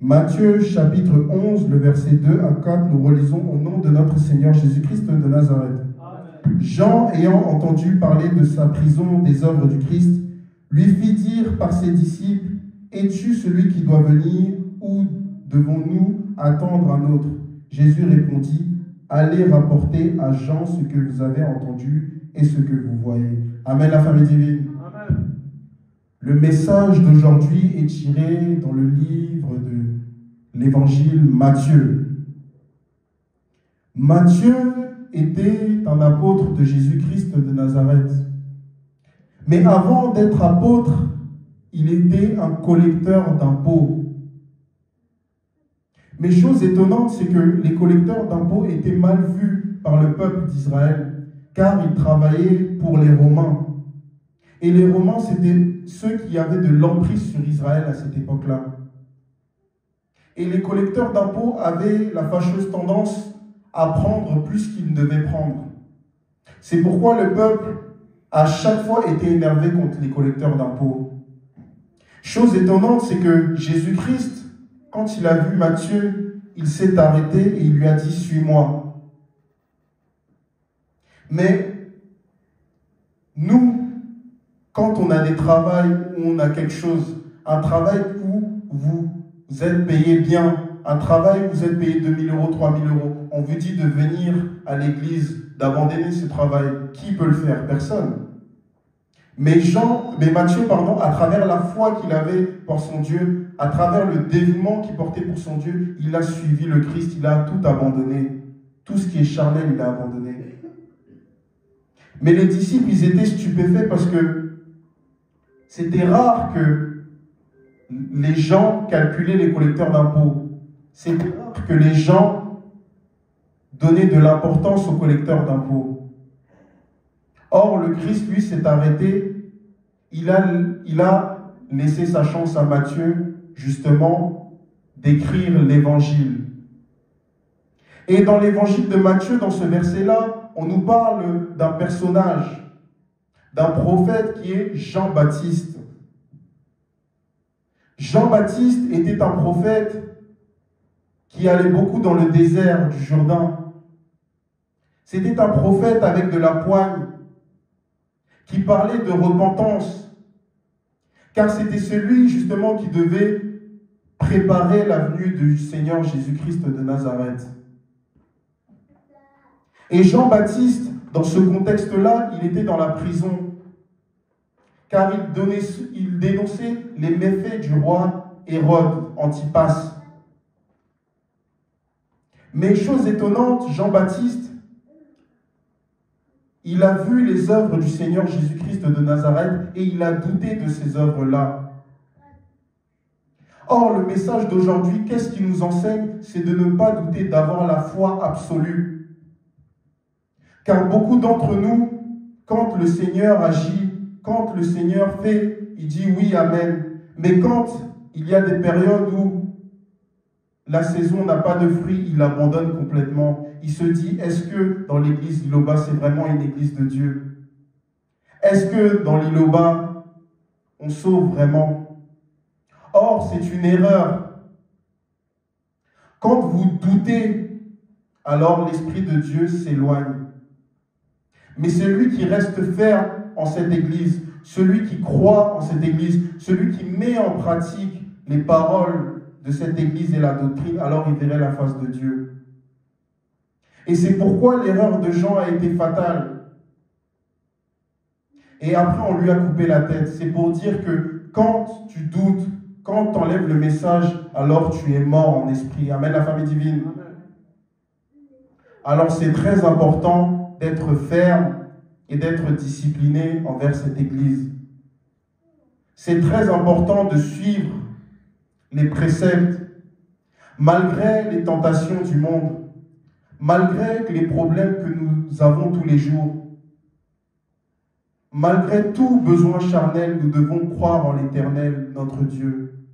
Matthieu chapitre 11, le verset 2 à 4, nous relisons au nom de notre Seigneur Jésus-Christ de Nazareth. Amen. Jean, ayant entendu parler de sa prison des œuvres du Christ, lui fit dire par ses disciples, « Es-tu celui qui doit venir ou devons-nous attendre un autre ?» Jésus répondit, « Allez rapporter à Jean ce que vous avez entendu et ce que vous voyez. » Amen, la famille divine. Amen. Le message d'aujourd'hui est tiré dans le livre de l'évangile Matthieu. Matthieu était un apôtre de Jésus-Christ de Nazareth. Mais avant d'être apôtre, il était un collecteur d'impôts. Mais chose étonnante, c'est que les collecteurs d'impôts étaient mal vus par le peuple d'Israël, car ils travaillaient pour les Romains. Et les Romains, c'était ceux qui avaient de l'emprise sur Israël à cette époque-là. Et les collecteurs d'impôts avaient la fâcheuse tendance à prendre plus qu'ils ne devaient prendre. C'est pourquoi le peuple, à chaque fois, était énervé contre les collecteurs d'impôts. Chose étonnante, c'est que Jésus-Christ, quand il a vu Matthieu, il s'est arrêté et il lui a dit « Suis-moi ». Mais nous, quand on a des travails où on a quelque chose, un travail où vous êtes payé bien, un travail où vous êtes payé 2 000 €, 3 000 €, on vous dit de venir à l'église, d'abandonner ce travail. Qui peut le faire? Personne. Mais Matthieu, à travers la foi qu'il avait pour son Dieu, à travers le dévouement qu'il portait pour son Dieu, il a suivi le Christ, il a tout abandonné. Tout ce qui est charnel, il a abandonné. Mais les disciples, ils étaient stupéfaits parce que c'était rare que les gens calculaient les collecteurs d'impôts. C'était rare que les gens donnaient de l'importance aux collecteurs d'impôts. Or, le Christ, lui, s'est arrêté. Il a laissé sa chance à Matthieu, justement, d'écrire l'évangile. Et dans l'évangile de Matthieu, dans ce verset-là, on nous parle d'un personnage, d'un prophète qui est Jean-Baptiste. Jean-Baptiste était un prophète qui allait beaucoup dans le désert du Jourdain. C'était un prophète avec de la poigne, qui parlait de repentance, car c'était celui justement qui devait préparer la venue du Seigneur Jésus-Christ de Nazareth. Et Jean-Baptiste, dans ce contexte-là, il était dans la prison, car il dénonçait les méfaits du roi Hérode Antipas. Mais chose étonnante, Jean-Baptiste, il a vu les œuvres du Seigneur Jésus-Christ de Nazareth et il a douté de ces œuvres-là. Or, le message d'aujourd'hui, qu'est-ce qu'il nous enseigne? C'est de ne pas douter, d'avoir la foi absolue. Car beaucoup d'entre nous, quand le Seigneur agit, quand le Seigneur fait, il dit oui, amen. Mais quand il y a des périodes où la saison n'a pas de fruits, il abandonne complètement. Il se dit, est-ce que dans l'église Iloba, c'est vraiment une église de Dieu? Est-ce que dans l'Iloba, on sauve vraiment? Or, c'est une erreur. Quand vous doutez, alors l'Esprit de Dieu s'éloigne. Mais celui qui reste ferme en cette église, celui qui croit en cette église, celui qui met en pratique les paroles de cette église et la doctrine, alors il verrait la face de Dieu. Et c'est pourquoi l'erreur de Jean a été fatale. Et après, on lui a coupé la tête. C'est pour dire que quand tu doutes, quand tu enlèves le message, alors tu es mort en esprit. Amen, la famille divine. Alors c'est très important d'être ferme et d'être discipliné envers cette église. C'est très important de suivre les préceptes, malgré les tentations du monde, malgré les problèmes que nous avons tous les jours. Malgré tout besoin charnel, nous devons croire en l'Éternel, notre Dieu.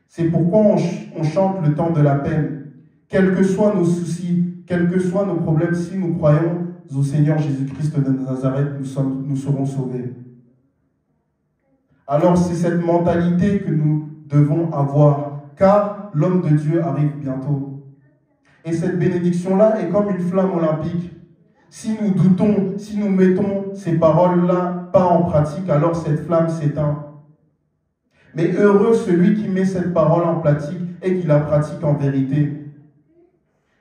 C'est pourquoi on chante le temps de la peine. Quels que soient nos soucis, quels que soient nos problèmes, si nous croyons au Seigneur Jésus-Christ de Nazareth, nous serons sauvés. Alors c'est cette mentalité que nous devons avoir, car l'homme de Dieu arrive bientôt. Et cette bénédiction-là est comme une flamme olympique. Si nous doutons, si nous mettons ces paroles-là pas en pratique, alors cette flamme s'éteint. Mais heureux celui qui met cette parole en pratique et qui la pratique en vérité.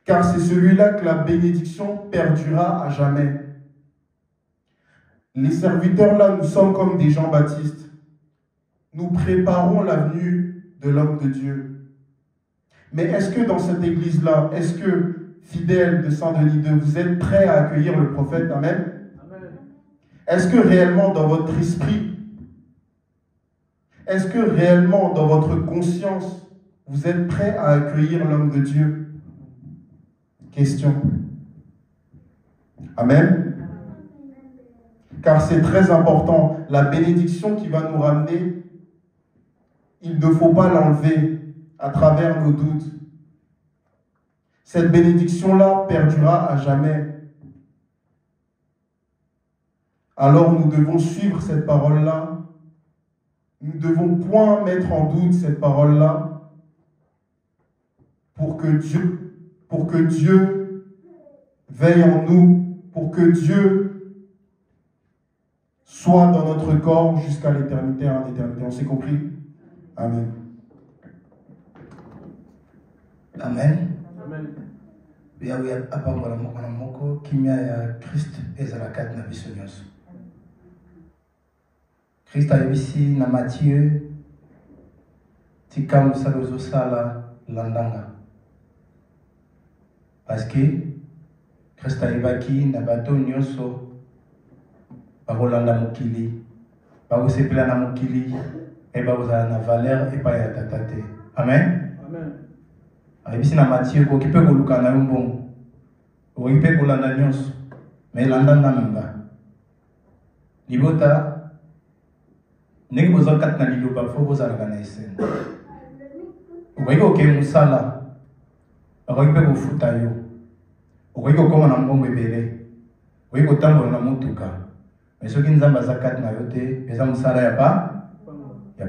Car c'est celui-là que la bénédiction perdurera à jamais. Les serviteurs là, nous sommes comme des Jean-Baptiste. Nous préparons la venue de l'homme de Dieu. Mais est-ce que dans cette église-là, est-ce que, fidèles de Saint-Denis II, vous êtes prêts à accueillir le prophète? Amen. Est-ce que réellement dans votre esprit, est-ce que réellement dans votre conscience, vous êtes prêts à accueillir l'homme de Dieu? Question. Amen. Car c'est très important. La bénédiction qui va nous ramener, il ne faut pas l'enlever à travers nos doutes. Cette bénédiction-là perdurera à jamais. Alors nous devons suivre cette parole-là. Nous ne devons point mettre en doute cette parole-là pour que Dieu veille en nous, pour que Dieu soit dans notre corps jusqu'à l'éternité en éternité. On s'est compris? Amen. Amen. Amen. Bien oui, apambola mokona moko kimia ya Christ ezalaka na biso nyonso. Christ ayebisi na Matthieu tika mosala ozosala landanga. Parce que Christ ayebaki na bato nyonso bakolanda mokili, bakosepela na mokili, et bakozala na valeur epai ya tata te. Amen. Amen. Ayebisi na Matthieu koki mpe koluka na yo mbongo, okoki mpe kolanda nyonso, me landa nanga. Libota ndenge bozala kati na liloba fo bozalaka na esene. Okoki kokende mosala, okoki mpe kofuta yo, okoki kokoma na mbongo ebele, okoki kotambola na motuka. Mais ce qui nous a kati na yote, eza mosala ya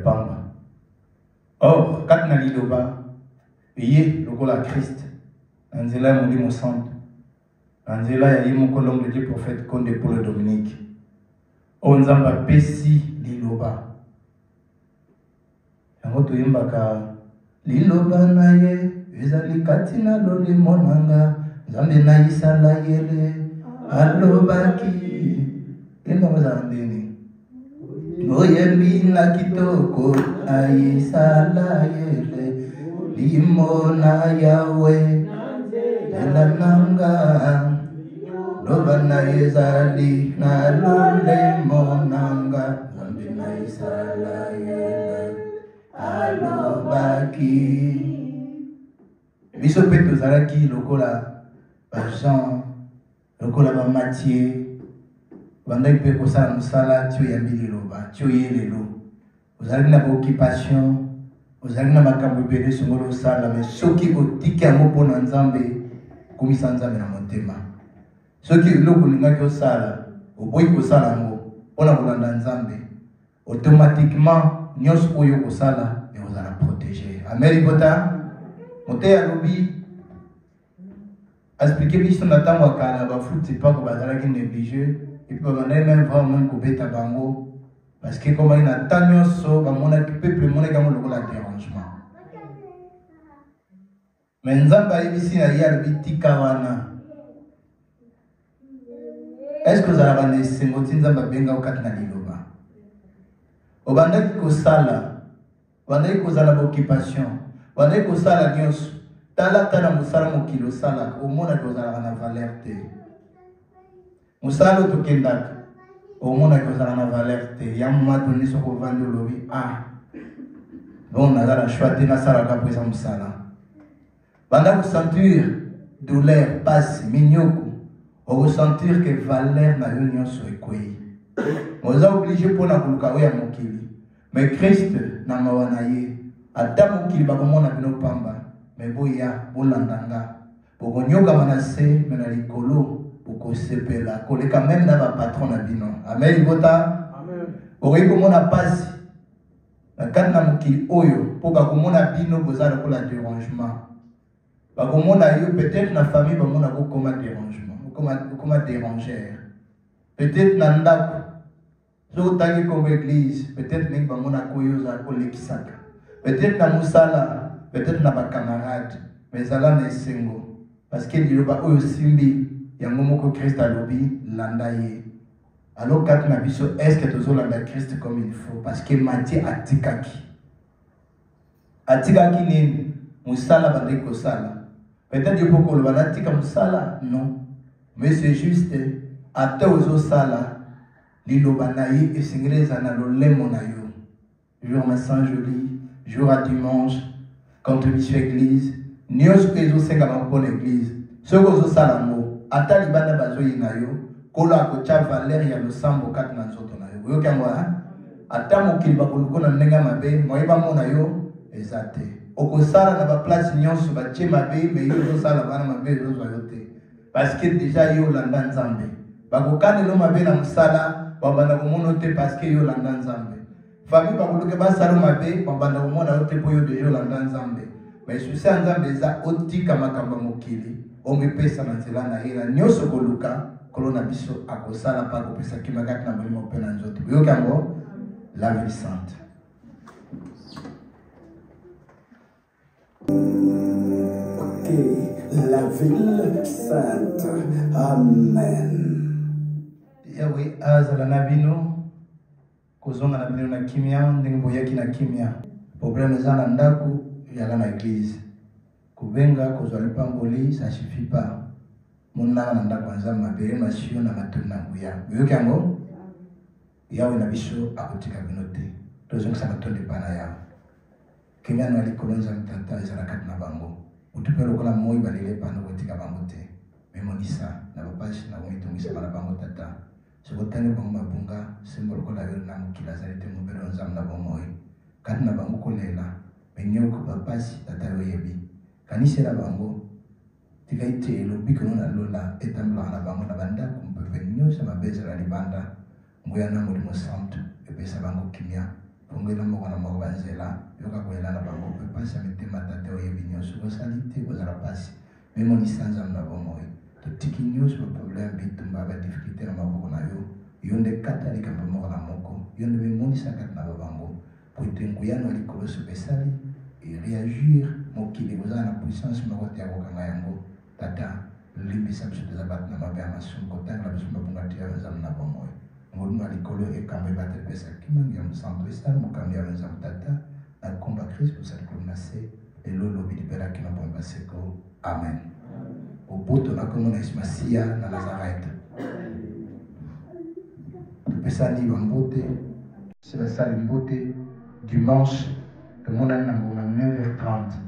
pamba. Or, kati na liloba, eye lokola Christ, na nzela ya Molimo Santo, na nzela ya ye moko l'homme de Dieu prophète Konde Paul Dominique. O nzamba pesi liloba. Yango toyembaka liloba na ye, ezali kati na lolimo nanga, nzambe na isala yele, alobaki. Oyembi na kitoko aisala yele limona yawe elananga loba na ezali na lulemonanga zambi na isala yele alobaki. Biso pe tozalaki lokola ba Jean, lokola ba Matthieu, bandaki mpe kosala mosala tio yambi liloba tio ye lelo ozalaki na baoccupation, ozalaki na makambo ebele songolo osala, me soki otiki yango mpo na Nzambe okomisa Nzambe na motema. Soki eloko olingaki osala oboyi kosala yango mpona kolanda Nzambe, automatiquement nyonso oyo okosala ekozala protégé. Amen libota. Moteyi alobi expliquer biso na ntango ya kala bafuti mpako bazalaki négligé. Et puis, on a même vraiment coupé ta bango. Parce que, comme il y a tant de choses, on a pu le dérangement. Mais nous avons ici, il y a le petit kawana. Est-ce que vous avez des symboliques de benga au katna liloba? Au bandé ko sala, bandé ko sala occupation, bandé ko sala nyos. Tala musala mo kilo sala, au monde ko sala na valeur te. Musalo to kendaka omona kozala na valeur te ya mmato ni soko vandi lobi bon nazala choix te nasala ka pesa musala banda ko sentir douleur passe minyoko o sentir que valeur na yo nyonso ekoi oza obligé pona koluka oya mokili. Mais Christ na mawana ye ata mokili bakomona bino pamba mais boya bolandanga bokonyoka manase mena likolo okosepela koleka même na ba patron na bino. Amen libota. Amen. Okoki komona pasi na kati na mokili oyo mpo bakomona bino boza lokola dérangement. Bakomona yo peut-être na famille bamona kokoma dérangement, kokoma dérangeur. Peut-être na ndako soki otangi comme église, peut-être ndenge bamona koyo ozala kolekisaka. Peut-être na mosala, peut-être na bacamarade, mais ezala na esengo. Parce que liloba oyo simbi yango moko Christ alobi landa ye. Alors kati na biso, est-ce que tozolanda Christ comme il faut? Parce que Matthieu atikaki. Atikaki nini? Musala bandeki kosala. Peut-être yo poko loba natika musala, non. Mais c'est juste ata ozosala liloba na ye esengeleza na lolemo na yo. Jour à Saint Joli, jour à dimanche, contribution église, nyonso ezosenga pour l'église. Soki ozosala ngo, ata libanda bazoyi na yo, kolo akotia valeur ya losambo kati na nzoto na yo. Oyoki yango ata mokili bakoluka na ndenge mabe, moyeba mona yo eza te. Okosala na baplace nyonso batie mabe, mais yo ozosala bana mabe ezozwa yo te. Parce que déjà yo olanda Nzambe. Bakokanelo mabe na mosala, babanda komona te parce que yo olanda Nzambe. Famille bakoluka basala mabe, babanda komona yo te po yo déjà olanda Nzambe. Mais susi ya Nzambe eza otika makambo mokili, omipesa na nzela na ye na nyonso koluka. Kolona biso akosala pa kopesa kimakati na molimo pe na nzoto. Yoki yango la vie sainte. Ok, la ville sainte. Amen. Yawe azala na bino kozonga na bino na kimia ndenge boyaki na kimia. Problème eza na ndako yala na église. Kubenga kozwa lipamboli ça suffit pas. Mona na ndako nzambe mabere masio na matuna nguya. Yoki yango yawe na biso akotika bino te. Tozongisa matonde pana yawe. Kimia na likolonza mtata ezala kati na bango. Utupelo kola moi balele pano kotika bango te. Memonisa na bapashi na komitungisa bana bango tata. Sokotani bango mabunga simbolo kola yo na mukila zalite mubero nzambe na bomoi. Kati na bango kolela menyo ko bapashi tata yo yebi. Kanisela bango tikaite lobi kono na lola etambla na bango na banda kumpepe nyonso mabeza la libanda ngoya na molimo santo epesa bango kimia pongela moko na moko banzela yoka koela na bango pepasa mitema tate oyebi nyonso kosalite kozala pasi memo lisanza na bomoi totiki nyonso baproblème bitumba badifficulté na maboko na yo yonde kata likambo moko na moko yonde memonisa kati na babango po ete nguyano likolo sopesali et réagir mokili kozala na puissance moko te ya kokanga yango tata limbisa biso tozabat na mabe ya masumu kotangela biso mabunga te ya nzambe na bomoi ngolunga likolo ekambo ebatepesa kimangi ya mosantu esala mokambi ya nzambe tata na komba Christ osali kolona se elo lobi libelaki na bomoi baseko amen oboto na kombo na Yesu Masiya na Nazareth topesani bambote se basali mbote dimanche tomonani na ngoma 9h30.